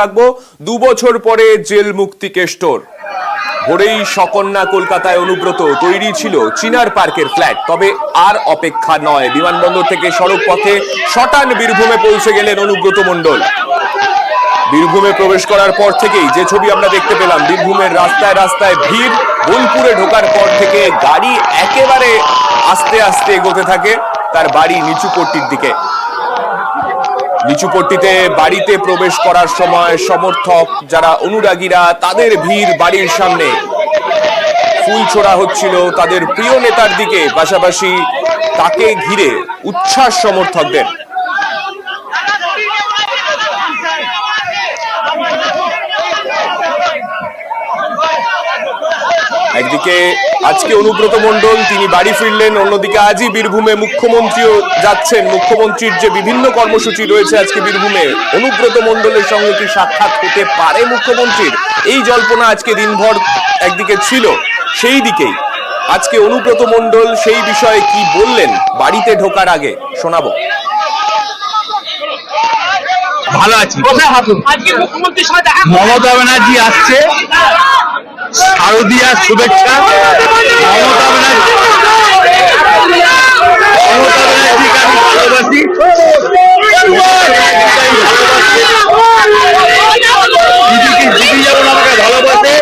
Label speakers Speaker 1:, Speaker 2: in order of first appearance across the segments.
Speaker 1: রাখবো 2 বছর পরে জেল মুক্তি কেষ্টর। ভোরেই সকন্যা কলকাতায় অনুব্রত তৈরি ছিল চিনার পার্কের ফ্ল্যাট। তবে আর অপেক্ষা নয়, বিমানবন্দর থেকে সড়ক পথে শটান বীরভূমে পৌঁছে গেলেন অনুব্রত মণ্ডল। বীরভূমে প্রবেশ করার পর থেকেই যে ছবি আমরা দেখতে পেলাম, বীরভূমের রাস্তায় রাস্তায় ভিড়। বোলপুরে ঢোকার পর থেকে গাড়ি একেবারে আস্তে আস্তে এগোতে থাকে তার বাড়ি নিচুপট্টির দিকে। নিচুপট্টিতে বাড়িতে প্রবেশ করার সময় সমর্থক যারা অনুরাগীরা, তাদের ভিড় বাড়ির সামনে। ফুল ছোড়া হচ্ছিল তাদের প্রিয় নেতার দিকে, পাশাপাশি তাকে ঘিরে উচ্ছ্বাস সমর্থকদের। একদিকে আজকে অনুব্রত মণ্ডল তিনি বাড়ি ফিরলেন, অন্যদিকে আজই বীরভূমে মুখ্যমন্ত্রীও যাচ্ছেন। মুখ্যমন্ত্রীর যে বিভিন্ন কর্মসূচি রয়েছে আজকে বীরভূমে, অনুব্রত মণ্ডলের সঙ্গে কি সাক্ষাৎ হতে পারে মুখ্যমন্ত্রীর, এই জল্পনা আজকে দিনভর একদিকে ছিল। সেই দিকেই আজকে অনুব্রত মণ্ডল সেই বিষয়ে কি বললেন বাড়িতে ঢোকার আগে শোনাবো।
Speaker 2: ভালো আছি। মমতা ব্যানার্জি আসছে, শারদীয়ার শুভেচ্ছা। মমতা ব্যানার্জিকে আমি ভালোবাসি। দিদি যেমন আমাকে ভালোবাসে,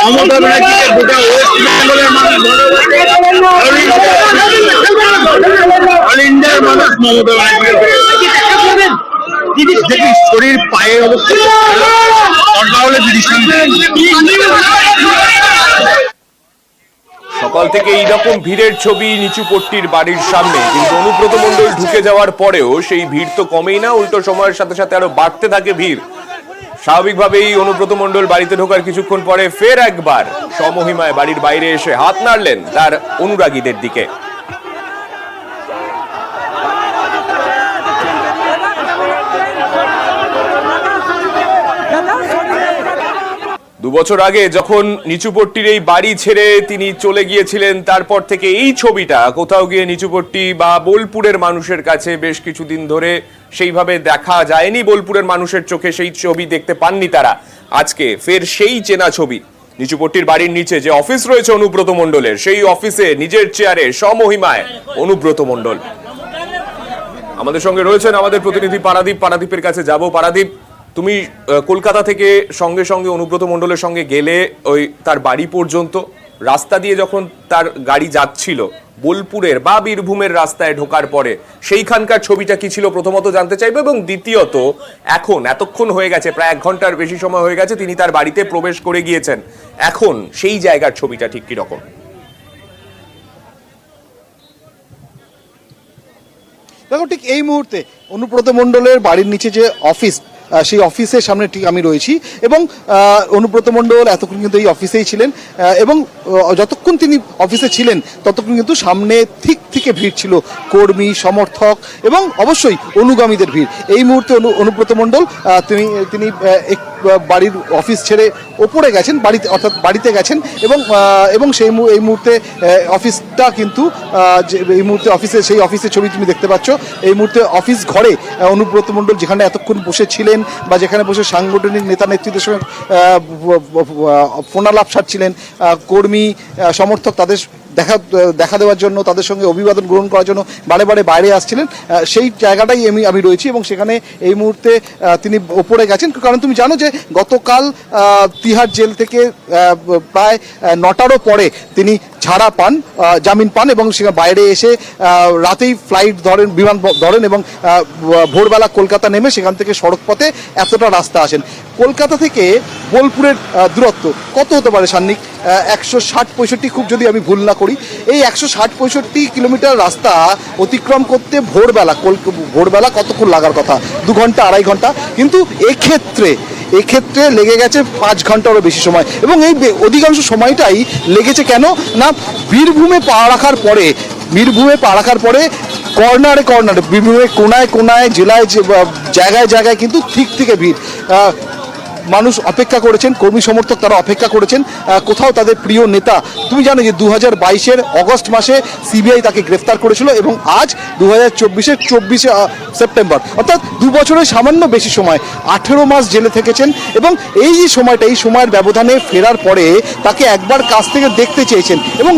Speaker 2: মমতা ব্যানার্জিকে গোটা ওয়েস্ট বেঙ্গলের মানুষ ভালোবাসে। অল ইন্ডিয়ার মানুষ মমতা ব্যানার্জিকে দেখি শরীর পায়ের অবস্থা হলে দিদির সঙ্গে।
Speaker 1: সকাল থেকে এইরকম ভিড়ের ছবি নিচুপট্টির বাড়ির সামনে, কিন্তু অনুব্রত মণ্ডল ঢুকে যাওয়ার পরেও সেই ভিড় তো কমেই না, উল্টো সময়ের সাথে সাথে আরো বাড়তে থাকে ভিড়। স্বাভাবিকভাবেই অনুব্রত মণ্ডল বাড়িতে ঢোকার কিছুক্ষণ পরে ফের একবার সমহিমায় বাড়ির বাইরে এসে হাত নাড়লেন তার অনুরাগীদের দিকে। 2 বছর আগে যখন নিচুপট্টির এই বাড়ি ছেড়ে তিনি চলে গিয়েছিলেন, তারপর থেকে এই ছবিটা কোথাও গিয়ে নিচুপট্টি বা বোলপুরের মানুষের কাছে বেশ কিছুদিন ধরে সেইভাবে দেখা যায়নি। বোলপুরের মানুষের চোখে সেই ছবি দেখতে পাননি তারা। আজকে ফের সেই চেনা ছবি। নিচুপট্টির বাড়ির নিচে যে অফিস রয়েছে অনুব্রত মণ্ডলের, সেই অফিসে নিজের চেয়ারে সমহিমায় অনুব্রত মণ্ডল। আমাদের সঙ্গে রয়েছেন আমাদের প্রতিনিধি পারাদীপ। পারাদীপের কাছে যাব। পারাদীপ, তুমি কলকাতা থেকে সঙ্গে সঙ্গে অনুব্রত মণ্ডলের সঙ্গে গেলে ওই তার বাড়ি পর্যন্ত। রাস্তা দিয়ে যখন তার গাড়ি যাচ্ছিল বোলপুরের বা বীরভূমের রাস্তায় ঢোকার পরে সেইখানকার ছবিটা কি ছিল প্রথমত জানতে চাইবো, এবং দ্বিতীয়ত এখন এতক্ষণ হয়ে গেছে, প্রায় 1 ঘন্টার বেশি সময় হয়ে গেছে তিনি তার বাড়িতে প্রবেশ করে গিয়েছেন, এখন সেই জায়গার ছবিটা ঠিক কিরকম?
Speaker 3: দেখো, ঠিক এই মুহূর্তে অনুব্রত মণ্ডলের বাড়ির নিচে যে অফিস, সেই অফিসের সামনে ঠিক আমি রয়েছি, এবং অনুব্রত মণ্ডল এতক্ষণ কিন্তু এই অফিসেই ছিলেন, এবং যতক্ষণ তিনি অফিসে ছিলেন ততক্ষণ কিন্তু সামনে ঠিক থেকে ভিড় ছিল কর্মী, সমর্থক এবং অবশ্যই অনুগামীদের ভিড়। এই মুহূর্তে অনুব্রত মণ্ডল তিনি বাড়ির অফিস ছেড়ে ওপরে গেছেন, অর্থাৎ বাড়িতে গেছেন, এবং এই মুহূর্তে অফিসটা কিন্তু এই মুহূর্তে সেই অফিসের ছবি তুমি দেখতে পাচ্ছ। এই মুহূর্তে অফিস ঘরে অনুব্রত মণ্ডল যেখানে এতক্ষণ বসে ছিলেন বা যেখানে বসে সাংগঠনিক নেতা নেতৃত্বের সঙ্গে ফোনালাপ সারছিলেন, কর্মী সমর্থক তাদের দেখা দেওয়ার জন্য, তাদের সঙ্গে অভিবাদন গ্রহণ করার জন্য বারে বারে বাইরে আসছিলেন, সেই জায়গাটাই আমি রয়েছি। এবং সেখানে এই মুহূর্তে তিনি ওপরে গেছেন, কারণ তুমি জানো যে গতকাল তিহার জেল থেকে প্রায় 9টারও পরে তিনি ছাড়া পান, জামিন পান, এবং সেখানে বাইরে এসে রাতেই ফ্লাইট ধরেন, বিমান ধরেন, এবং ভোরবেলা কলকাতা নেমে সেখান থেকে সড়ক পথে এতটা রাস্তা আসেন। কলকাতা থেকে বোলপুরের দূরত্ব কত হতে পারে সান্নিক? 160-65, খুব যদি আমি ভুল না করি। এই 160-65 কিলোমিটার রাস্তা অতিক্রম করতে ভোরবেলা কতক্ষণ লাগার কথা? 2 ঘন্টা, 2.5 ঘন্টা, কিন্তু এক্ষেত্রে লেগে গেছে 5 ঘন্টারও বেশি সময়। এবং এই অধিকাংশ সময়টাই লেগেছে কেন না, বীরভূমে পা রাখার পরে কর্নারে বীরভূমের কোনায় জেলায় জায়গায় কিন্তু ঠিক থেকে ভিড়। মানুষ অপেক্ষা করেছেন, কর্মী সমর্থক তারা অপেক্ষা করেছেন কোথাও তাদের প্রিয় নেতা। তুমি জানো যে 2022-এর অগস্ট মাসে সিবিআই তাকে গ্রেফতার করেছিল এবং আজ 2024-এর 24শে সেপ্টেম্বর, অর্থাৎ 2 বছরের সামান্য বেশি সময় 18 মাস জেলে থেকেছেন। এবং এই যে সময়টা, এই সময়ের ব্যবধানে ফেরার পরে তাকে একবার কাছ থেকে দেখতে চেয়েছেন এবং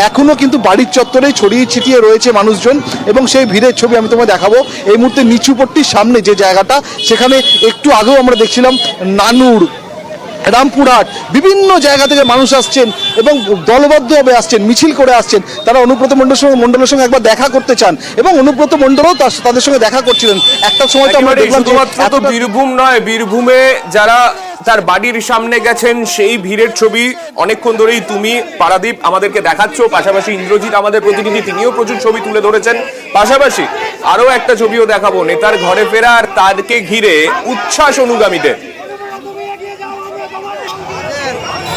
Speaker 3: এখনো কিন্তু বাড়ির চত্বরে ছড়িয়ে ছিটিয়ে রয়েছে মানুষজন। এবং সেই ভিড়ের ছবি আমি তোমায় দেখাবো। এই মুহূর্তে নিচুপট্টির সামনে যে জায়গাটা, সেখানে একটু আগেও আমরা দেখছিলাম নানুর, রামপুরহাট, বিভিন্ন জায়গা থেকে মানুষ আসছেন এবং দলবদ্ধভাবে আসছেন, মিছিল করে আসছেন। তারা অনুব্রত মণ্ডলের সঙ্গে একবার দেখা করতে চান এবং অনুব্রত মণ্ডলও তাদের সঙ্গে দেখা করছিলেন। একটা সময় তো আমরা দেখলাম
Speaker 1: শুধুমাত্র তো বীরভূম নয়, বীরভূমে যারা তার বাড়ির সামনে গেছেন সেই ভিড়ের ছবি অনেকক্ষণ ধরেই তুমি পারাদীপ আমাদেরকে দেখাচ্ছ, পাশাপাশি ইন্দ্রজিৎ আমাদের প্রতিনিধি তিনিও প্রচুর ছবি তুলে ধরেছেন। পাশাপাশি আরো একটা ছবিও দেখাবো, নেতার ঘরে ফেরা আর তাকে ঘিরে উচ্ছ্বাস অনুগামীদের।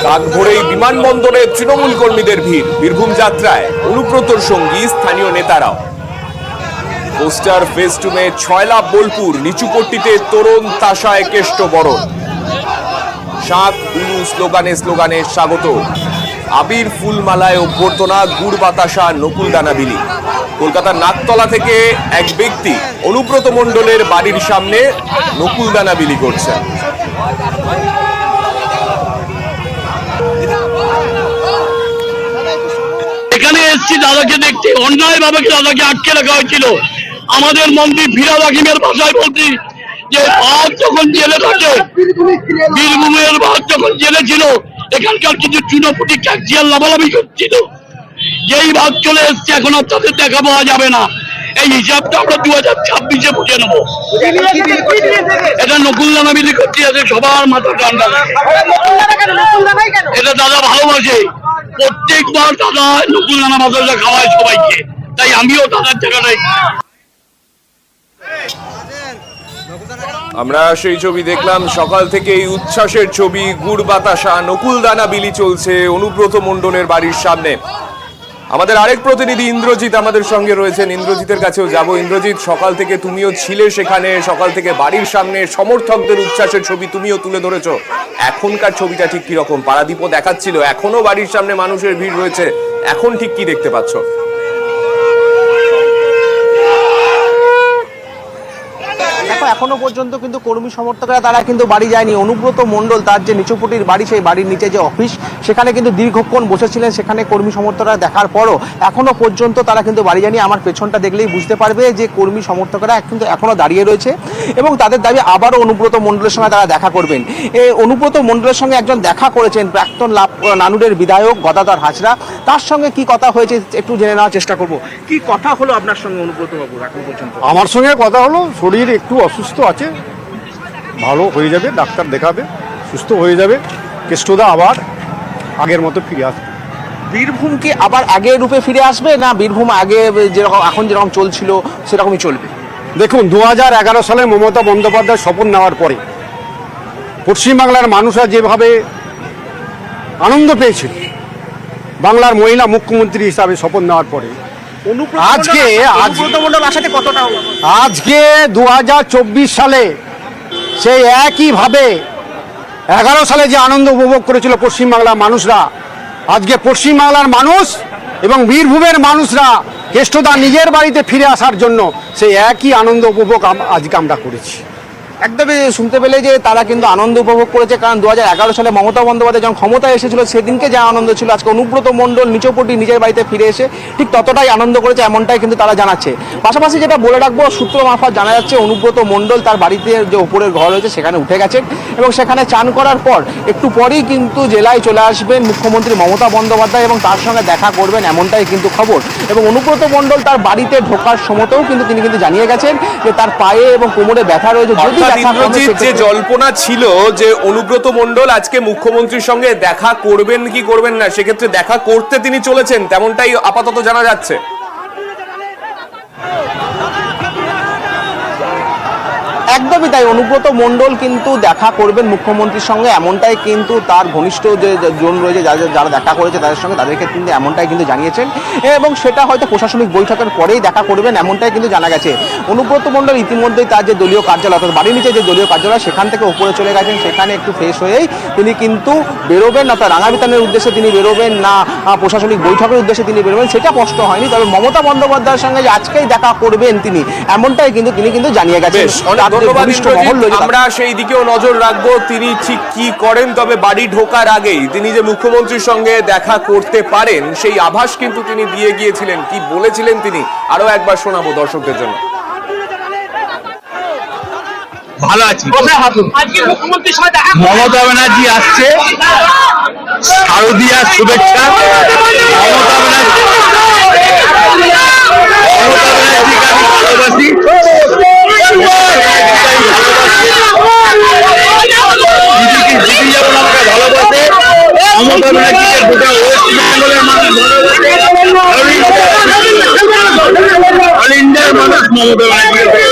Speaker 1: রাত ভোরেই বিমানবন্দরে তৃণমূল কর্মীদের ভিড়, বীরভূম যাত্রায় অনুব্রতর সঙ্গী স্থানীয় নেতারাও। পোস্টার ফেস্টুনে ছয়লা বোলপুর, নিচুপট্টিতে তরুণ তাসায় কেষ্ট বরণ, শাক উলু স্লোগানে স্লোগানে স্বাগত, আবির ফুলমালায় অভ্যর্থনা, গুড় বাতাসা নকুল দানা বিলি। কলকাতার নাকতলা থেকে এক ব্যক্তি অনুব্রত মণ্ডলের বাড়ির সামনে নকুল দানা বিলি করছেন।
Speaker 4: এখানে এসছি দাদাকে দেখতে, অন্যায় ভাবে দাদাকে আটকে রাখা হয়েছিল। আমাদের মন্ত্রী ফিরাদ হাকিমের ভাষায় বলছি যে ভাত যখন জেলে থাকে, বীরভূমের ভাত যখন জেলে ছিল, এখানকার কিছু চুনোপুটি ক্যাকজিয়ার লাভালাভি করছিল। যেই ভাত চলে এসছে এখন আর তাদের দেখা পাওয়া যাবে না। এই হিসাবটা আমরা 2026-এ বুঝে নেবো। এটা নকুল দানা বিলি করতে আছে, সবার মাথা ঠান্ডা। এটা দাদা ভালোবাসে, প্রত্যেকবার দাদা নকুল দানা মাথাটা খাওয়ায় সবাইকে, তাই আমিও দাদার জায়গাটাই।
Speaker 1: আমরা সেই ছবি দেখলাম, সকাল থেকে এই উচ্ছ্বাসের ছবি, গুড় বাতাসা নকুল দানা বিলি চলছে অনুব্রত মণ্ডলের বাড়ির সামনে। আমাদের আরেক প্রতিনিধি ইন্দ্রজিৎ আমাদের সঙ্গে রয়েছেন, ইন্দ্রজিতের কাছেও যাব। ইন্দ্রজিৎ, সকাল থেকে তুমিও ছিলে সেখানে, সকাল থেকে বাড়ির সামনে সমর্থকদের উচ্ছ্বাসের ছবি তুমিও তুলে ধরেছো। এখনকার ছবিটা ঠিক কি রকম? পারাদীপও দেখাচ্ছিল এখনো বাড়ির সামনে মানুষের ভিড় রয়েছে, এখন ঠিক কি দেখতে পাচ্ছ?
Speaker 5: দেখো, এখনো পর্যন্ত কিন্তু কর্মী সমর্থকরা তারা কিন্তু বাড়ি যায়নি। অনুব্রত মণ্ডল তার যে নিচুপটির বাড়ি, সেই বাড়ির নিচে যে অফিস, সেখানে কিন্তু দীর্ঘক্ষণ বসেছিলেন। সেখানে কর্মী সমর্থকরা দেখার পরও এখনো পর্যন্ত তারা কিন্তু বাড়ি যায়নি। আমার পেছনটা দেখলেই বুঝতে পারবে যে কর্মী সমর্থকরা কিন্তু এখনো দাঁড়িয়ে রয়েছে এবং তাদের দাবি আবারও অনুব্রত মণ্ডলের সঙ্গে তারা দেখা করবেন। এই অনুব্রত মণ্ডলের সঙ্গে একজন দেখা করেছেন প্রাক্তন নানুরের বিধায়ক গদাধর হাজরা। তার সঙ্গে কি কথা হয়েছে একটু জেনে নেওয়ার চেষ্টা করব। কি কথা হলো আপনার সঙ্গে অনুব্রত বাবু এখন পর্যন্ত?
Speaker 6: আমার সঙ্গে কথা হলো, শরীর একটু অসুস্থ আছে, ভালো হয়ে যাবে, ডাক্তার দেখাবে, সুস্থ হয়ে যাবে, কেষ্টদা আবার আগের মতো ফিরে আসবে।
Speaker 5: বীরভূম কি আবার আগের রূপে ফিরে আসবে, না বীরভূম আগে যেরকম এখন যেরকম চলছিল সেরকমই চলবে?
Speaker 6: দেখুন, 2011 সালে মমতা বন্দ্যোপাধ্যায় শপথ নেওয়ার পরে পশ্চিমবাংলার মানুষরা যেভাবে আনন্দ পেয়েছিল বাংলার মহিলা মুখ্যমন্ত্রী হিসাবে শপথ নেওয়ার পরে, আজকে 2024 সালে সেই একইভাবে 11 সালে যে আনন্দ উপভোগ করেছিল পশ্চিমবাংলার মানুষরা, আজকে পশ্চিমবাংলার মানুষ এবং বীরভূমের মানুষরা কেষ্টদা নিজের বাড়িতে ফিরে আসার জন্য সেই একই আনন্দ উপভোগ আজকে আমরা করেছি।
Speaker 5: একদমই শুনতে পেলে যে তারা কিন্তু আনন্দ উপভোগ করেছে, কারণ 2011 সালে মমতা বন্দ্যোপাধ্যায় যখন ক্ষমতায় এসেছিল সেদিনকে যা আনন্দ ছিল, আজকে অনুব্রত মণ্ডল নিচপটি নিজের বাড়িতে ফিরে এসে ঠিক ততটাই আনন্দ করেছে, এমনটাই কিন্তু তারা জানাচ্ছে। পাশাপাশি যেটা বলে রাখবো, সূত্র মারফত জানা যাচ্ছে অনুব্রত মণ্ডল তার বাড়িতে যে উপরের ঘর রয়েছে সেখানে উঠে গেছেন এবং সেখানে চান করার পর একটু পরেই কিন্তু জেলায় চলে আসবেন মুখ্যমন্ত্রী মমতা বন্দ্যোপাধ্যায় এবং তার সঙ্গে দেখা করবেন, এমনটাই কিন্তু খবর। এবং অনুব্রত মণ্ডল তার বাড়িতে ঢোকার সময়তেও কিন্তু তিনি কিন্তু জানিয়ে গেছেন যে তার পায়ে এবং কোমরে ব্যথা রয়েছে। যদি
Speaker 1: যে জল্পনা ছিল যে অনুব্রত মণ্ডল আজকে মুখ্যমন্ত্রীর সঙ্গে দেখা করবেন কি করবেন না, সেক্ষেত্রে দেখা করতে তিনি চলেছেন, তেমনটাই আপাতত জানা যাচ্ছে।
Speaker 5: একদমই তাই, অনুব্রত মণ্ডল কিন্তু দেখা করবেন মুখ্যমন্ত্রীর সঙ্গে, এমনটাই কিন্তু তার ঘনিষ্ঠ যে জন রয়েছে যারা দেখা করেছে তাদের সঙ্গে, তাদেরকে কিন্তু এমনটাই কিন্তু জানিয়েছেন এবং সেটা হয়তো প্রশাসনিক বৈঠকের পরেই দেখা করবেন এমনটাই কিন্তু জানা গেছে। অনুব্রত মণ্ডল ইতিমধ্যেই তার যে দলীয় কার্যালয় অর্থাৎ বাড়ির নিচে যে দলীয় কার্যালয় সেখান থেকে উপরে চলে গেছেন, সেখানে একটু ফ্রেশ হয়েই তিনি কিন্তু বেরোবেন, অর্থাৎ রাঙাবিতানের উদ্দেশ্যে তিনি বেরোবেন না প্রশাসনিক বৈঠকের উদ্দেশ্যে তিনি বেরোবেন সেটা স্পষ্ট হয়নি। তবে মমতা বন্দ্যোপাধ্যায়ের সঙ্গে যে আজকেই দেখা করবেন এমনটাই কিন্তু তিনি জানিয়ে গেছেন।
Speaker 1: বেশ, অনেক ধন্যবাদ ইন্দ্রজিৎ। আমরা সেই দিকেও নজর রাখবো তিনি ঠিক কি করেন। তবে বাড়ি ঢোকার আগেই তিনি যে মুখ্যমন্ত্রীর সঙ্গে দেখা করতে পারেন সেই আভাস কিন্তু তিনি দিয়ে গিয়েছিলেন। কি বলেছিলেন তিনি আরো একবার শোনাবো দর্শকদের জন্য।
Speaker 2: ভালো আছি।
Speaker 4: আজকে মুখ্যমন্ত্রীর সঙ্গে দেখা
Speaker 2: মমতা ব্যানার্জি আসছে, শারদীয়ার শুভেচ্ছা। মমতা ব্যানার্জিকে আমি ভালোবাসি। দিদি যেমন আমাকে ভালোবাসে, মমতা ব্যানার্জিকে গোটা ওয়েস্ট বেঙ্গলের মানুষ ভালোবাসে। অল ইন্ডিয়ার মানুষ মমতা ব্যানার্জিকে